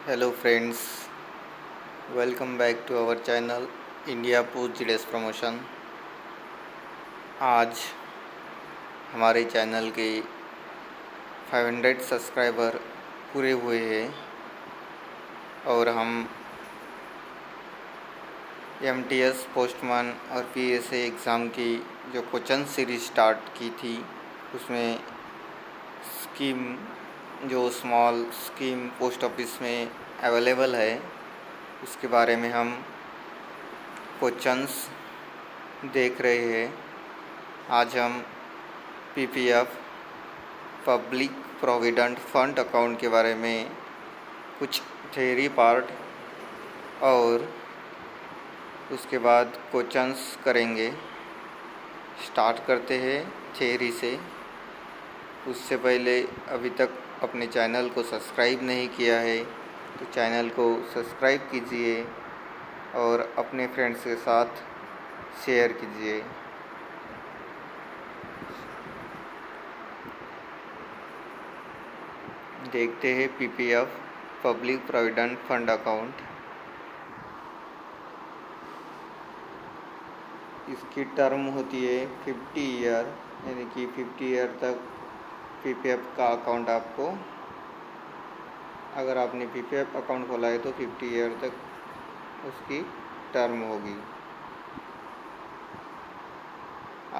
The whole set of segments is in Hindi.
Hello friends, welcome back to our channel India Post GDS promotion. आज हमारे चैनल के 500 सब्सक्राइबर पूरे हुए हैं और हम एमटीएस पोस्टमैन और पीएसए एग्ज़ाम की जो क्वेश्चन सीरीज स्टार्ट की थी उसमें स्कीम जो स्मॉल स्कीम पोस्ट ऑफिस में अवेलेबल है उसके बारे में हम क्वेश्चंस देख रहे हैं। आज हम PPF public provident fund account के बारे में कुछ थ्योरी पार्ट और उसके बाद क्वेश्चंस करेंगे। स्टार्ट करते हैं थ्योरी से। उससे पहले अभी तक अपने चैनल को सब्सक्राइब नहीं किया है तो चैनल को सब्सक्राइब कीजिए और अपने फ्रेंड्स के साथ शेयर कीजिए। देखते हैं PPF public provident fund account. इसकी टर्म होती है 50 ईयर, यानी कि 50 ईयर तक पीपीएफ का अकाउंट आपको, अगर आपने पीपीएफ अकाउंट खोला है तो 50 ईयर तक उसकी टर्म होगी।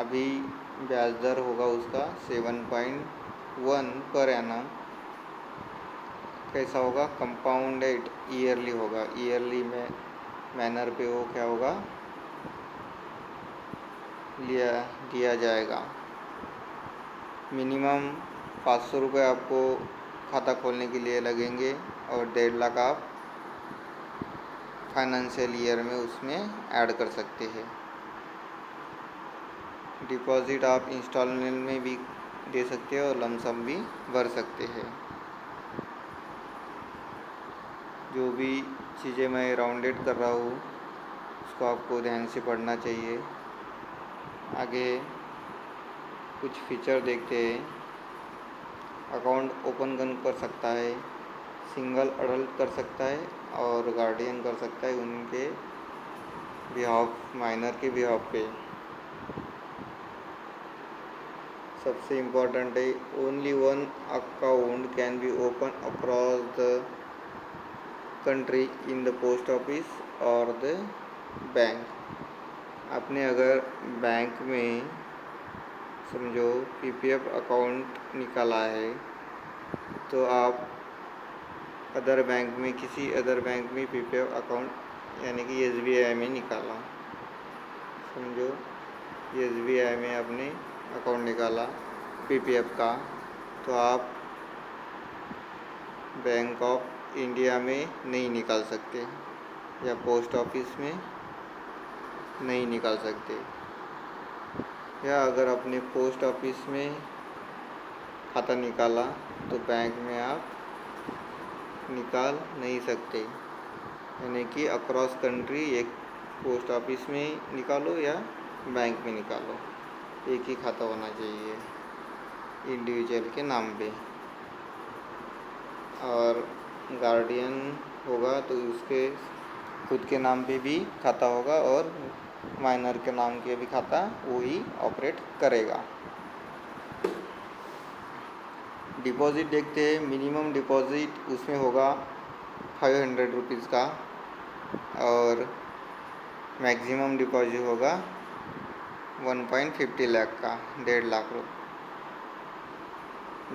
अभी ब्याज दर होगा उसका 7.1 पर एनम। कैसा होगा? कंपाउंडेड ईयरली होगा। ईयरली में मैनर पे वो क्या होगा, दिया जाएगा। मिनिमम 500 रुपये आपको खाता खोलने के लिए लगेंगे और 1.5 लाख आप फाइनेंशियल ईयर में उसमें ऐड कर सकते हैं। डिपॉजिट आप इंस्टॉलमेंट में भी दे सकते हैं और लमसम भी भर सकते हैं। जो भी चीज़ें मैं राउंडेड कर रहा हूँ उसको आपको ध्यान से पढ़ना चाहिए। आगे कुछ फीचर देखते हैं। अकाउंट ओपन कर सकता है, सिंगल अडल्ट कर सकता है और गार्डियन कर सकता है उनके बिहाफ, माइनर के बिहाफ पे। सबसे इम्पोर्टेंट है, only one account can be open across the country in the post office और द बैंक। आपने अगर बैंक में समझो पीपीएफ अकाउंट निकाला है तो आप अदर बैंक में, किसी अदर बैंक में पीपीएफ अकाउंट यानी कि एसबीआई में निकाला, समझो एसबीआई में आपने अकाउंट निकाला पीपीएफ का, तो आप बैंक ऑफ इंडिया में नहीं निकाल सकते या पोस्ट ऑफिस में नहीं निकाल सकते। या अगर अपने पोस्ट ऑफिस में खाता निकाला तो बैंक में आप निकाल नहीं सकते। यानी कि अक्रॉस कंट्री एक पोस्ट ऑफिस में निकालो या बैंक में निकालो, एक ही खाता होना चाहिए इंडिविजुअल के नाम पे। और गार्डियन होगा तो उसके खुद के नाम पे भी खाता होगा और माइनर के नाम के भी खाता वो ही ऑपरेट करेगा। डिपॉजिट देखते हैं। मिनिमम डिपॉजिट उसमें होगा 500 रुपीज़ का और मैक्सिमम डिपॉजिट होगा 1.50 लाख का, 1.5 लाख रुपये।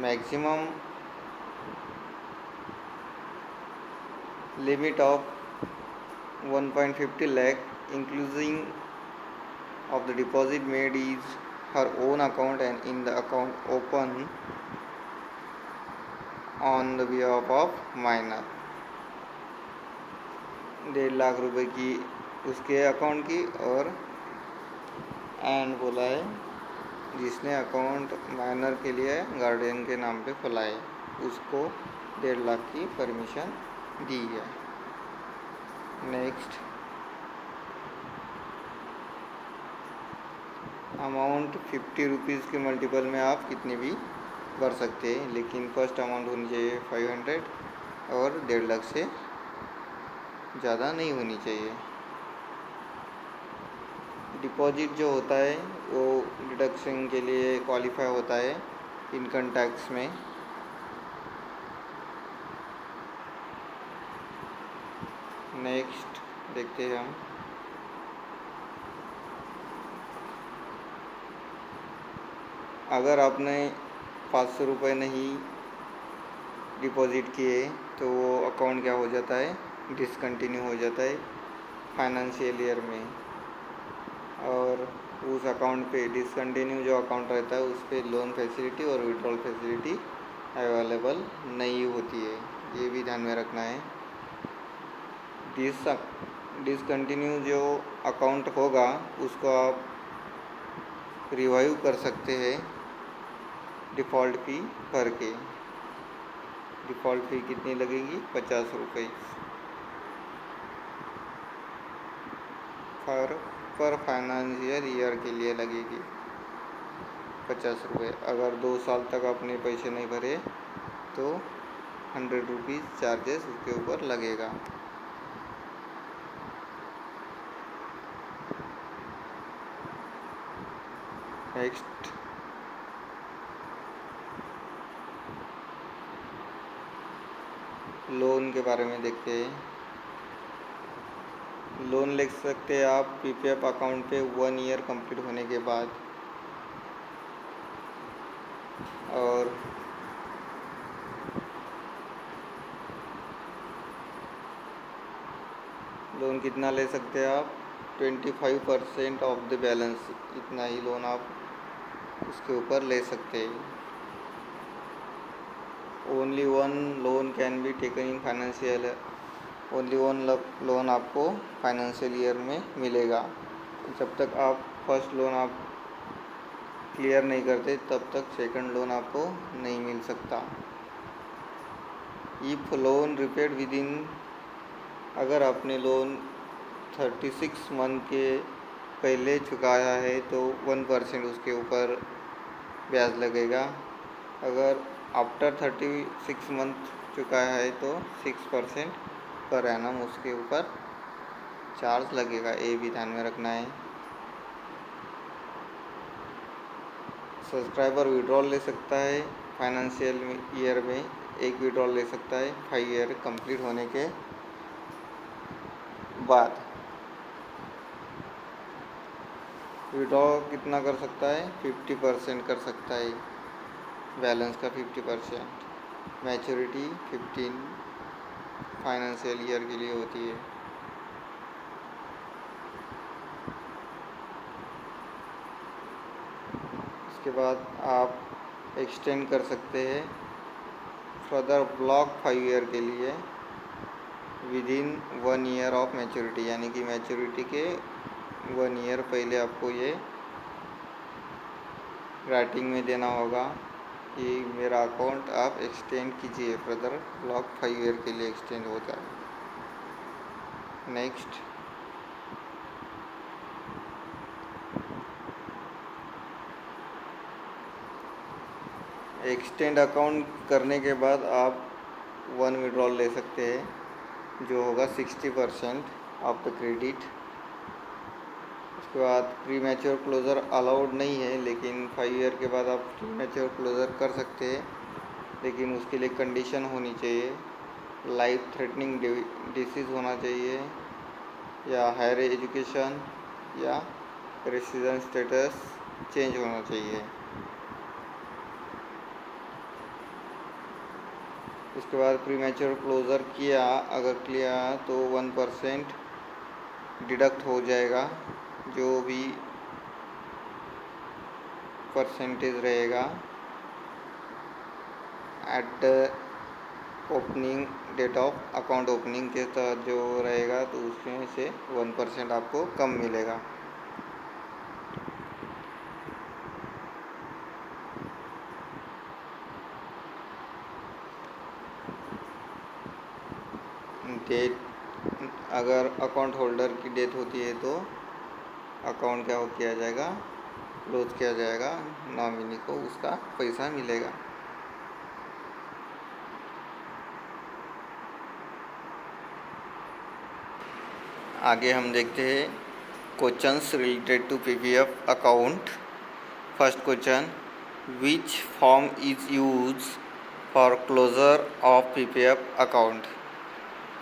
Maximum limit of 1.50 lakh including of the deposit made is her own account and in the account open on the behalf of minor। 1.5 lakh रुपए की उसके अकाउंट की और एंड बोला है जिसने अकाउंट माइनर के लिए गार्डियन के नाम पे खोला है उसको 1.5 लाख की परमिशन दी है। नेक्स्ट, अमाउंट 50 रुपीज़ के मल्टीपल में आप कितने भी भर सकते हैं, लेकिन फर्स्ट अमाउंट होनी चाहिए 500 और 1.5 लाख से ज़्यादा नहीं होनी चाहिए। डिपॉजिट जो होता है वो डिडक्शन के लिए क्वालिफाई होता है इनकम टैक्स में। नेक्स्ट देखते हैं हम। अगर आपने 500 रुपये नहीं डिपॉजिट किए तो वो अकाउंट क्या हो जाता है, डिसकंटिन्यू हो जाता है फाइनेंशियल ईयर में। और उस अकाउंट पे डिसकंटिन्यू जो अकाउंट रहता है उस पर लोन फैसिलिटी और विड्रॉल फैसिलिटी अवेलेबल नहीं होती है, ये भी ध्यान में रखना है। डिसकंटिन्यू जो अकाउंट होगा उसको आप रिवाइव कर सकते हैं डिफ़ॉल्ट फ़ी भर के। डिफ़ॉल्ट फ़ी कितनी लगेगी, 50 रुपये पर फाइनेंशियल ईयर के लिए लगेगी 50 रुपये। अगर 2 साल तक आपने पैसे नहीं भरे तो 100 रुपीज़ चार्जेस उसके ऊपर लगेगा। नेक्स्ट लोन के बारे में देखते हैं। लोन ले सकते हैं आप पीपीएफ अकाउंट पे 1 ईयर कंप्लीट होने के बाद। और लोन कितना ले सकते हैं आप, 25% ऑफ द बैलेंस, इतना ही लोन आप उसके ऊपर ले सकते हैं। Only one loan can be taken in financial, only one loan आपको फाइनेंशियल ईयर में मिलेगा। जब तक आप फर्स्ट लोन आप क्लियर नहीं करते तब तक सेकंड लोन आपको नहीं मिल सकता। If loan repaid with in, अगर आपने लोन 36 मंथ के पहले चुकाया है तो 1% उसके ऊपर ब्याज लगेगा। अगर आफ्टर 36 मंथ चुकाया है तो 6% पर एनम उसके ऊपर चार्ज लगेगा, ये भी ध्यान में रखना है। सब्सक्राइबर विड्रॉल ले सकता है फाइनेंशियल ईयर में, एक विड्रॉल ले सकता है 5 ईयर कंप्लीट होने के बाद। विड्रॉ कितना कर सकता है, 50% कर सकता है बैलेंस का 50%। मैच्योरिटी 15 फाइनेंशियल ईयर के लिए होती है। इसके बाद आप एक्सटेंड कर सकते हैं फर्दर ब्लॉक 5 ईयर के लिए with in 1 year of maturity, यानी कि मैच्योरिटी के 1 ईयर पहले आपको ये राइटिंग में देना होगा कि मेरा अकाउंट आप एक्सटेंड कीजिए, फर्दर ब्लॉक 5 ईयर के लिए एक्सटेंड हो जाए। नेक्स्ट एक्सटेंड अकाउंट करने के बाद आप 1 विड्रॉल ले सकते हैं जो होगा 60% ऑफ द क्रेडिट। उसके बाद प्री मैच्योर क्लोज़र अलाउड नहीं है, लेकिन 5 ईयर के बाद आप प्री मैच्योर क्लोज़र कर सकते हैं, लेकिन उसके लिए कंडीशन होनी चाहिए, लाइफ थ्रेटनिंग डिसीज़ होना चाहिए, या हायर एजुकेशन या रेसिडेंस स्टेटस चेंज होना चाहिए। उसके बाद प्री मैच्योर क्लोज़र किया, अगर किया तो 1% डिडक्ट हो जाएगा, जो भी परसेंटेज रहेगा at the opening date of account opening के तहत जो रहेगा, तो उसमें से 1% आपको कम मिलेगा। डेट, अगर अकाउंट होल्डर की डेथ होती है तो अकाउंट क्या किया जाएगा, क्लोज किया जाएगा, नॉमिनी को उसका पैसा मिलेगा। आगे हम देखते हैं questions related to PPF account. First question, which form is use for closure of PPF account.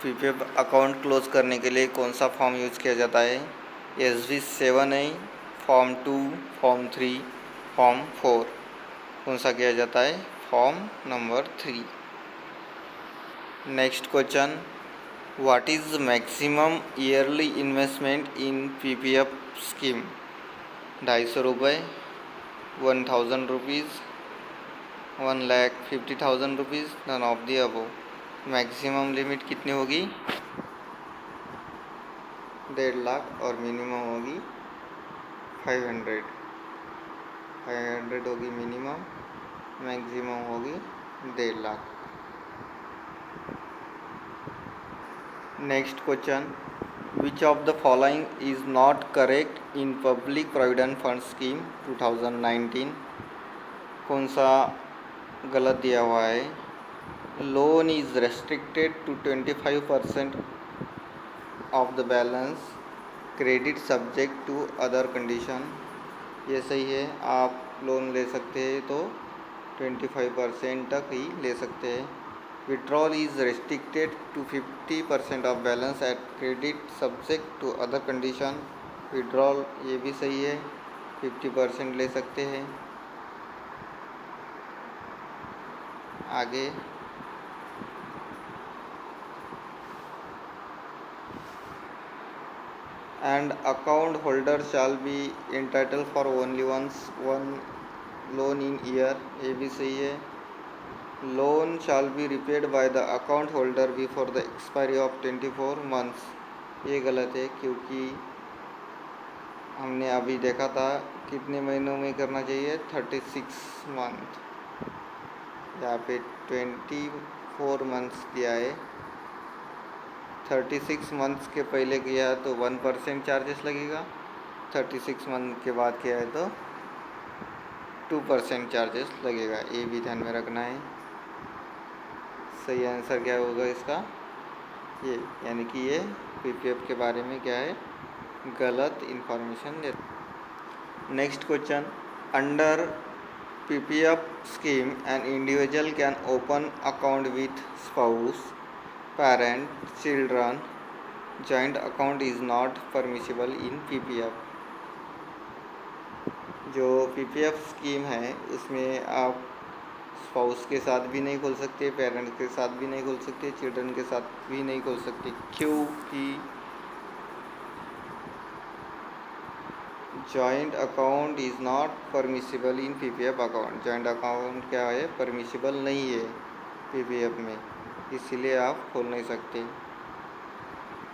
PPF account close करने के लिए कौन सा फॉर्म यूज किया जाता है? SV7A, form 2, form 3, form 4। कौन सा किया जाता है? Form number 3। Next question, what is maximum yearly investment in PPF scheme? 250 रुपये, 1000 rupees, 1,50,000 rupees, none of the above. Maximum limit कितनी होगी? 1.5 लाख और मिनिमम होगी 500 होगी मिनिमम, मैक्सिमम होगी 1.5 lakh. Next question, which of the following is not correct in public provident fund scheme 2019? कौन सा गलत दिया हुआ है? Loan is restricted to 25% of the balance, credit subject to other condition. ये सही है, आप लोन ले सकते हैं तो 25% तक ही ले सकते हैं। Withdrawal is restricted to 50% of balance at credit subject to other condition. Withdrawal ये भी सही है, 50% ले सकते हैं। आगे and account holder shall be entitled for only one loan in year, ये भी सही है। loan shall be repaid by the account holder before the expiry of 24 months, ये गलत है क्योंकि हमने अभी देखा था कितने महीनों में करना चाहिए, 36 मंथ, यहाँ पे 24 मंथ्स दिया है। 36 मंथ्स के पहले किया है तो 1% चार्जेस लगेगा, 36 मंथ के बाद किया है तो 2% चार्जेस लगेगा, ये भी ध्यान में रखना है। सही आंसर क्या होगा इसका? ये, यानी कि ये पीपीएफ के बारे में क्या है, गलत इन्फॉर्मेशन देता। Next question, under PPF scheme N individual can open account with spouse, parent, children, joint account is not permissible in PPF। जो PPF स्कीम है उसमें आप स्पाउस के साथ भी नहीं खोल सकते, पेरेंट के साथ भी नहीं खोल सकते, चिल्ड्रन के साथ भी नहीं खोल सकते, क्योंकि joint account is not permissible in PPF account. Joint account क्या है, परमिसिबल नहीं है PPF में, इसीलिए आप खोल नहीं सकते।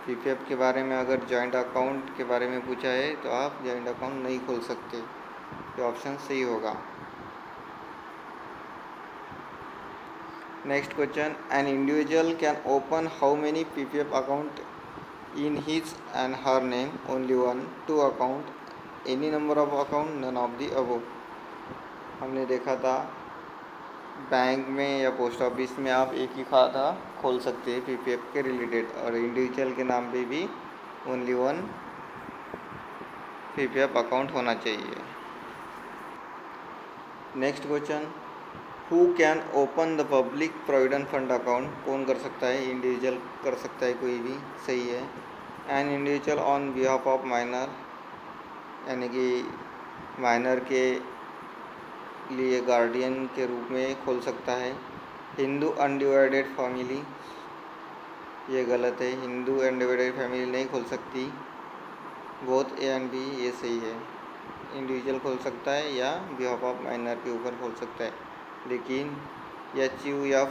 पीपीएफ के बारे में अगर जॉइंट अकाउंट के बारे में पूछा है तो आप जॉइंट अकाउंट नहीं खोल सकते, ये ऑप्शन सही होगा। Next question, an individual can open how many PPF account in his and her name? Only 1, 2 account, any number of account, none of the above. हमने देखा था बैंक में या पोस्ट ऑफिस में आप एक ही खाता खोल सकते हैं पीपीएफ के रिलेटेड, और इंडिविजुअल के नाम पे भी ओनली 1 पीपीएफ अकाउंट होना चाहिए। Next question, who can open the public provident fund account? कौन कर सकता है? इंडिविजुअल कर सकता है कोई भी, सही है। An individual on behalf of minor, यानी कि माइनर के लिए गार्डियन के रूप में खोल सकता है। हिंदू अनडिवाइडेड फैमिली, ये गलत है, हिंदू अनडिवाइडेड फैमिली नहीं खोल सकती। बोथ ए एंड बी, ये सही है। इंडिविजुअल खोल सकता है या बिहाफ ऑफ माइनर के ऊपर खोल सकता है, लेकिन HUF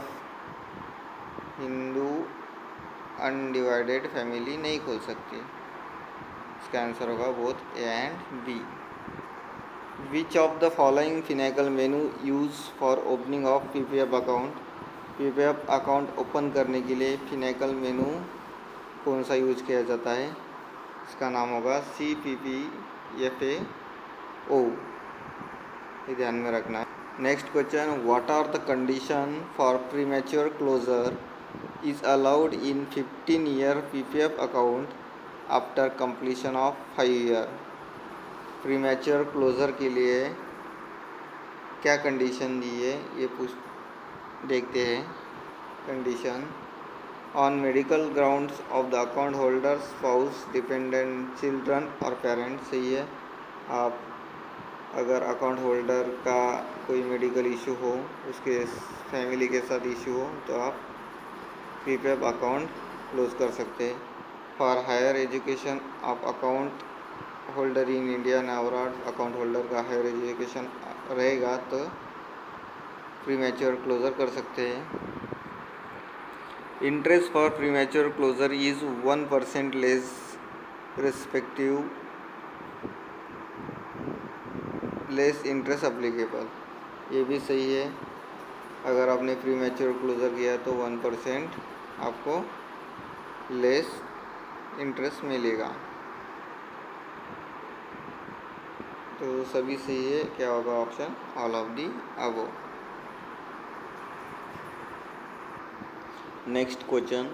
हिंदू अनडिवाइडेड फैमिली नहीं खोल सकती। इसका आंसर होगा both A and B. Which of the following Finacle menu use for opening of PPF account? PPF account open करने के लिए फिनेकल मेनू कौन सा यूज किया जाता है? इसका नाम होगा CPPFA O, ये ध्यान में रखना है। Next question, what are the condition for premature closure is allowed in 15-year PPF account after completion of 5 year. Premature closure के लिए क्या कंडीशन दी है ये देखते हैं। Condition on medical grounds of the account holder spouse dependent children और पेरेंट्स। सही है। आप अगर अकाउंट होल्डर का कोई मेडिकल इशू हो, उसके फैमिली के साथ इशू हो, तो आप पीपीएफ अकाउंट क्लोज कर सकते हैं। For higher education of account holder in India and abroad, account holder का हायर एजुकेशन रहेगा तो प्रीमैच्योर क्लोजर कर सकते हैं। Interest for premature closure is 1% less respective less interest applicable. ये भी सही है। अगर आपने प्रीमैच्योर क्लोजर किया तो 1% आपको लेस इंटरेस्ट मिलेगा। तो सभी सही है। क्या होगा option? All of the above. Next question,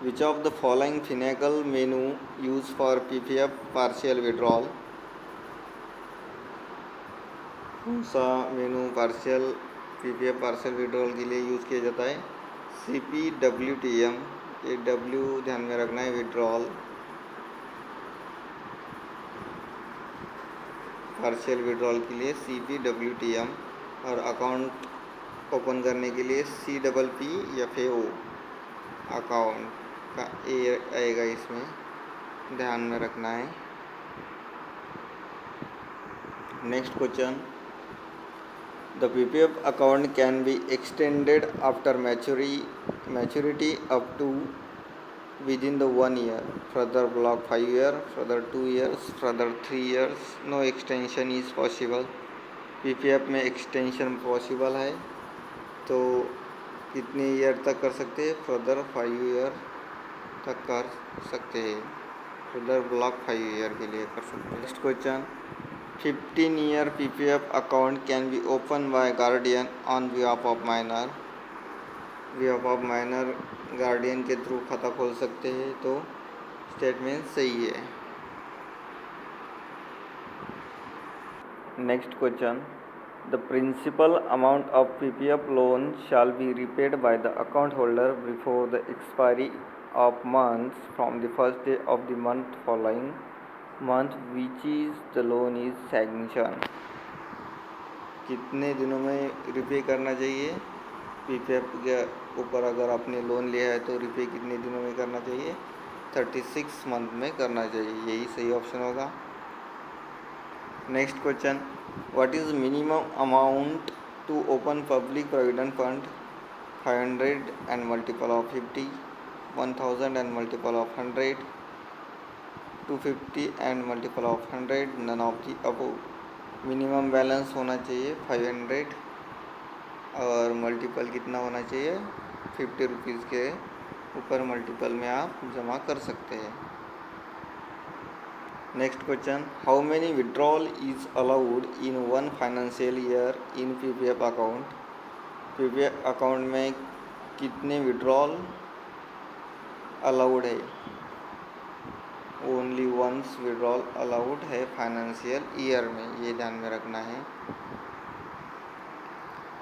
which of the following Finacle menu use for PPF partial withdrawal? कौन सा मेनू पीपीएफ पार्शियल विड्रॉल के लिए यूज़ किया जाता है? CPWTM। ये W ध्यान में रखना है। विड्रॉल पार्शियल विड्रॉल के लिए CPWTM, और अकाउंट ओपन करने के लिए CPPFAO। अकाउंट का ए आएगा इसमें, ध्यान में रखना है। Next question, the PPF account can be extended after maturity up to within the 1 year, further block 5 year, further 2 years, further 3 years, no extension is possible। PPF में एक्सटेंशन पॉसिबल है तो कितने ईयर तक कर सकते हैं? फर्दर 5 ईयर तक कर सकते हैं। फर्दर ब्लॉक 5 ईयर के लिए कर सकते हैं। Next question, 15 year PPF account can be open by guardian on behalf of minor. Behalf of minor guardian के थ्रू खाता खोल सकते हैं, तो स्टेटमेंट सही है। Next question, the principal amount of PPF loan shall be repaid by the account holder before the expiry of months from the first day of the month following month which is the loan is sanction. कितने दिनों में रिपे करना चाहिए? पीपीएफ के ऊपर अगर आपने लोन लिया है तो रिपे कितने दिनों में करना चाहिए? 36 मंथ में करना चाहिए। यही सही ऑप्शन होगा। Next question, what is minimum amount to open public provident fund? 500 and multiple of 50, 1000 and multiple of 100, 250 and multiple of 100, none of the above. Minimum balance होना चाहिए 500 और मल्टीपल कितना होना चाहिए? 50 रुपीज़ के ऊपर मल्टीपल में आप जमा कर सकते हैं। Next question, how many withdrawal is allowed in 1 financial year in PPF account? PPF account में कितने विड्रॉल अलाउड है? ओनली वंस विड्रॉल अलाउड है फाइनेंशियल ईयर में, ये ध्यान में रखना है।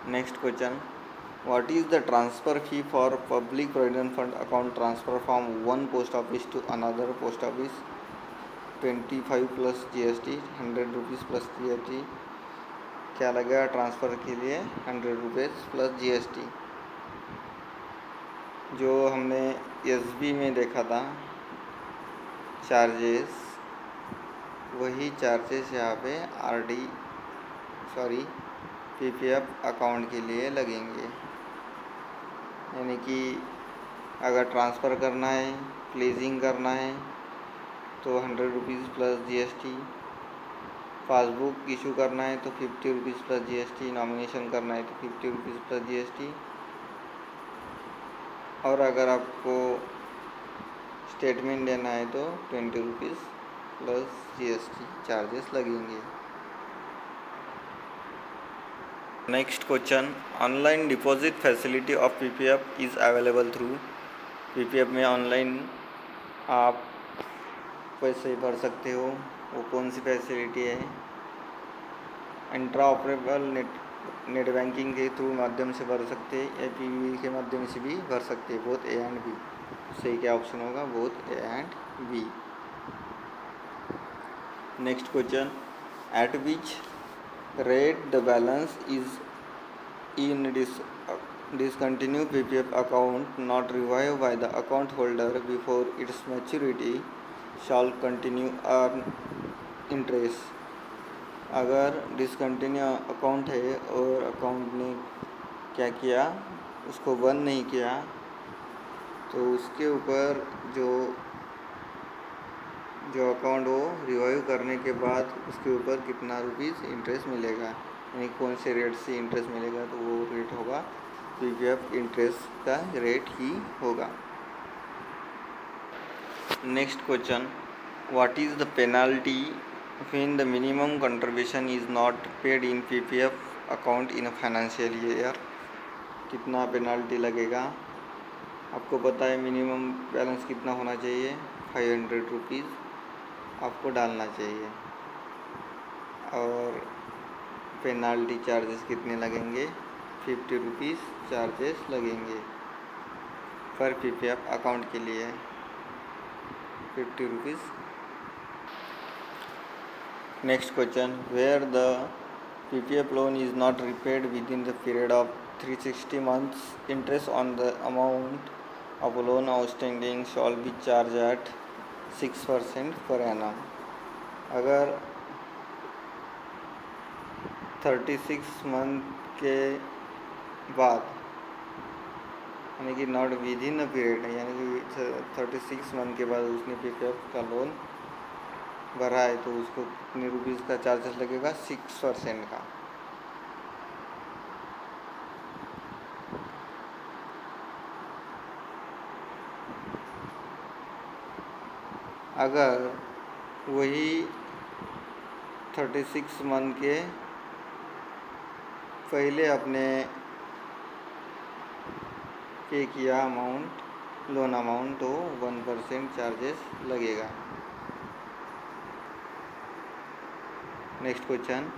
Next question, what is the transfer fee for public provident fund account transfer from one post office to another post office? 25 plus GST, 100 rupees plus GST। क्या लगेगा ट्रांसफ़र के लिए? 100 रुपीज़ प्लस GST। जो हमने SB में देखा था चार्जेस, वही चार्जेस यहाँ पे पीपीएफ अकाउंट के लिए लगेंगे। यानी कि अगर ट्रांसफ़र करना है, प्लेजिंग करना है तो 100 rupees plus GST, passbook issue करना है तो 50 रुपीज़ प्लस GST, नॉमिनेशन करना है तो 50 रुपीज़ प्लस GST, और अगर आपको स्टेटमेंट देना है तो 20 रुपीज़ प्लस GST चार्जेस लगेंगे। Next question, online deposit facility of PPF is available through. PPF में ऑनलाइन आप पैसे भर सकते हो, वो कौन सी फैसिलिटी है। इंट्रा ऑपरेबल नेट बैंकिंग के थ्रू माध्यम से भर सकते हैं या पीवी के माध्यम से भी भर सकते हैं, बोथ ए एंड बी। सही क्या ऑप्शन होगा, both A and B. Next question, at which rate the balance is in discontinued PPF account not revived by the account holder before its maturity shall continue earn interest। अगर डिसकंटिन्यू अकाउंट है और अकाउंट ने क्या किया, उसको बंद नहीं किया, तो उसके ऊपर जो अकाउंट वो रिवाइव करने के बाद उसके ऊपर कितना रुपीस इंटरेस्ट मिलेगा, यानी कौन से रेट से इंटरेस्ट मिलेगा, तो वो रेट होगा पीपीएफ इंटरेस्ट का रेट ही होगा। Next question, what is the penalty when the minimum contribution is not paid in PPF account in a financial year. कितना पेनल्टी लगेगा, आपको पता है मिनिमम बैलेंस कितना होना चाहिए, 500 रुपीज़ आपको डालना चाहिए, और पेनाल्टी चार्जेस कितने लगेंगे, 50 रुपीज़ चार्जेस लगेंगे पर पीपीएफ अकाउंट के लिए, 50 rupees. Next question, where the PPF loan is not repaid within the period of 360 months, interest on the amount of loan outstanding shall be charge at 6% per annum. अगर 36 मंथ के बाद, यानी कि not with in a period, यानी कि 36 मंथ के बाद उसने पीपीएफ का लोन भरा है, तो उसको कितने रुपीज़ का चार्जेस लगेगा, 6% का। अगर वही 36 मंथ के पहले अपने पे किया अमाउंट, लोन अमाउंट, तो 1% चार्जेस लगेगा। Next question,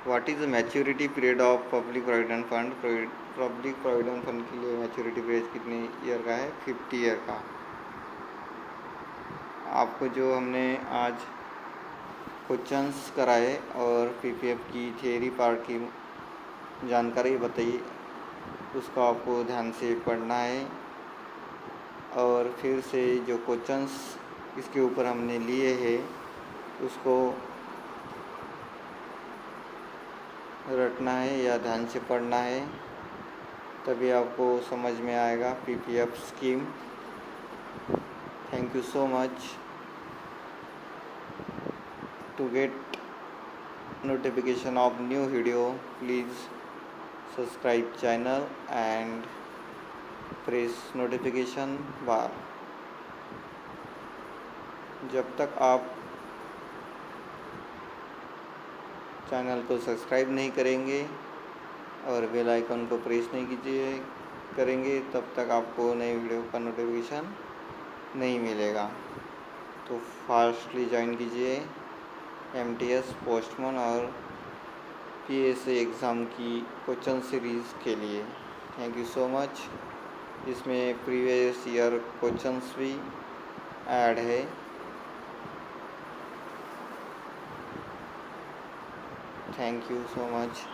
what is the maturity period of public provident fund. Public provident fund के लिए मैच्योरिटी पीरियड कितने ईयर का है, 50 ईयर का। आपको जो हमने आज क्वेश्चंस कराए और पीपीएफ की थियरी पार्ट की जानकारी बताई, उसको आपको ध्यान से पढ़ना है, और फिर से जो क्वेश्चंस इसके ऊपर हमने लिए हैं उसको रटना है या ध्यान से पढ़ना है, तभी आपको समझ में आएगा PPF scheme. Thank you so much. To get notification of new video, please subscribe channel and press notification bar। जब तक आप चैनल को सब्सक्राइब नहीं करेंगे और बेल आइकन को प्रेस नहीं करेंगे, तब तक आपको नई वीडियो का नोटिफिकेशन नहीं मिलेगा। तो फास्टली ज्वाइन कीजिए एमटीएस, पोस्टमैन और पीएसए एग्ज़ाम की क्वेश्चन सीरीज़ के लिए। Thank you so much. इसमें प्रीवियस ईयर क्वेश्चंस भी ऐड है। Thank you so much.